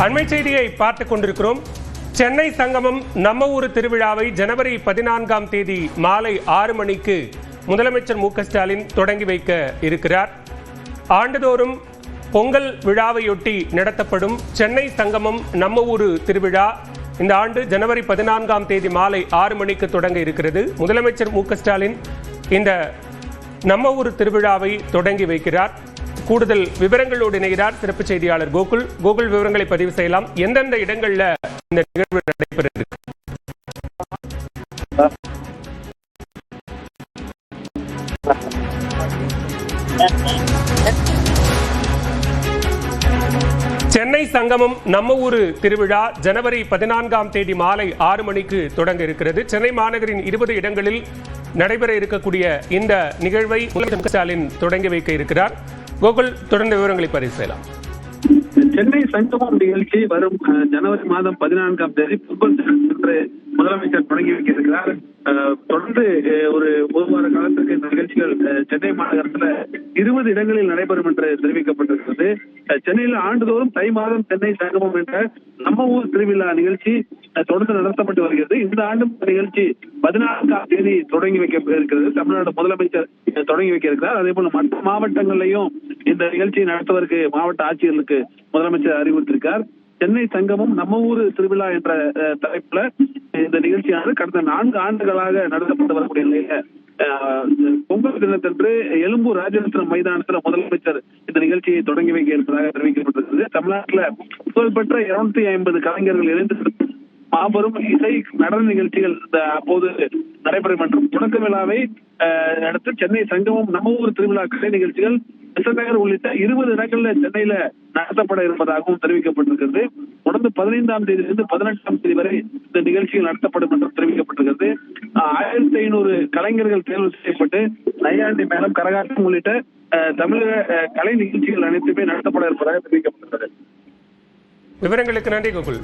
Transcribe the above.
அண்மை செய்தியை பார்த்துக் கொண்டிருக்கிறோம். சென்னை சங்கமம் நம்ம ஊர் திருவிழாவை ஜனவரி 14ஆம் தேதி மாலை 6 மணிக்கு முதலமைச்சர் மு க ஸ்டாலின் தொடங்கி வைக்க இருக்கிறார். ஆண்டுதோறும் பொங்கல் விழாவையொட்டி நடத்தப்படும் சென்னை சங்கமம் நம்ம ஊர் திருவிழா இந்த ஆண்டு ஜனவரி 14ஆம் தேதி மாலை 6 மணிக்கு தொடங்க இருக்கிறது. முதலமைச்சர் மு க ஸ்டாலின் இந்த நம்ம ஊர் திருவிழாவை தொடங்கி வைக்கிறார். கூடுதல் விவரங்களோடு இணைகிறார் சிறப்பு செய்தியாளர் கோகுல். கோகுல், விவரங்களை பதிவு செய்யலாம். எந்தெந்த இடங்கள்ல இந்த நிகழ்வு நடைபெற இருக்கு? சென்னை சங்கமம் நம்ம ஊரு திருவிழா ஜனவரி 14ஆம் தேதி மாலை 6 மணிக்கு தொடங்க இருக்கிறது. சென்னை மாநகரின் 20 இடங்களில் நடைபெற இருக்கக்கூடிய இந்த நிகழ்வை முதலமைச்சர் ஸ்டாலின் தொடங்கி வைக்க இருக்கிறார். கோகுல், தொடர்ந்து விவரங்களை பதிவு செய்யலாம். சென்னை சங்கமம் நிகழ்ச்சி வரும் ஜனவரி மாதம் 14ஆம் தேதி பொங்கல் என்று முதலமைச்சர் தொடங்கி வைக்க இருக்கிறார். தொடர்ந்து ஒரு வார காலத்திற்கு இந்த நிகழ்ச்சிகள் சென்னை மாநகரத்துல 20 இடங்களில் நடைபெறும் என்று தெரிவிக்கப்பட்டிருக்கிறது. சென்னையில் ஆண்டுதோறும் தை மாதம் சென்னை சங்கமம் என்ற நம்ம ஊர் திருவிழா நிகழ்ச்சி தொடர்ந்து நடத்தப்பட்டு வருகிறது. இந்த ஆண்டும் நிகழ்ச்சி 14ஆம் தேதி தொடங்கி வைக்க இருக்கிறது. தமிழ்நாடு முதலமைச்சர் தொடங்கி வைக்க இருக்கிறார். அதே போல மற்ற மாவட்டங்களிலையும் இந்த நிகழ்ச்சியை நடத்துவதற்கு மாவட்ட ஆட்சியர்களுக்கு முதலமைச்சர் அறிவுறுத்திருக்கார். சென்னை சங்கமம் நம்ம ஊர் திருவிழா என்ற தலைப்புல இந்த நிகழ்ச்சியானது கடந்த 4 ஆண்டுகளாக நடத்தப்பட்டு வரக்கூடிய நிலையில பொங்கல் தினத்தன்று எழும்பூர் ராஜரத்னம் மைதானத்துல முதலமைச்சர் இந்த நிகழ்ச்சியை தொடங்கி வைக்க இருப்பதாக தெரிவிக்கப்பட்டிருக்கிறது. தமிழ்நாட்டுல புகழ்பெற்ற 250 கலைஞர்கள் இணைந்து மாபெரும் இசை நடன நிகழ்ச்சிகள் அப்போது நடைபெறும் என்றும் தொடக்க விழாவை அடுத்து சென்னை சங்கமம் நம்ம ஊர் திருவிழா கலை நிகழ்ச்சிகள் நகர் உள்ளிட்ட 20 இடங்கள்ல சென்னையில நடத்தப்பட இருப்பதாகவும் தெரிவிக்கப்பட்டிருக்கிறது. தொடர்ந்து 15ஆம் தேதியிலிருந்து 18ஆம் தேதி வரை இந்த நிகழ்ச்சிகள் நடத்தப்படும் என்றும் தெரிவிக்கப்பட்டிருக்கிறது. 1500 கலைஞர்கள் தேர்வு செய்யப்பட்டு நையாண்டி மேளம், கரகாட்டம் உள்ளிட்ட தமிழக கலை நிகழ்ச்சிகள் அனைத்துமே நடத்தப்பட இருப்பதாக தெரிவிக்கப்பட்டிருக்கிறது. விவரங்களுக்கு நன்றி கோகுல்.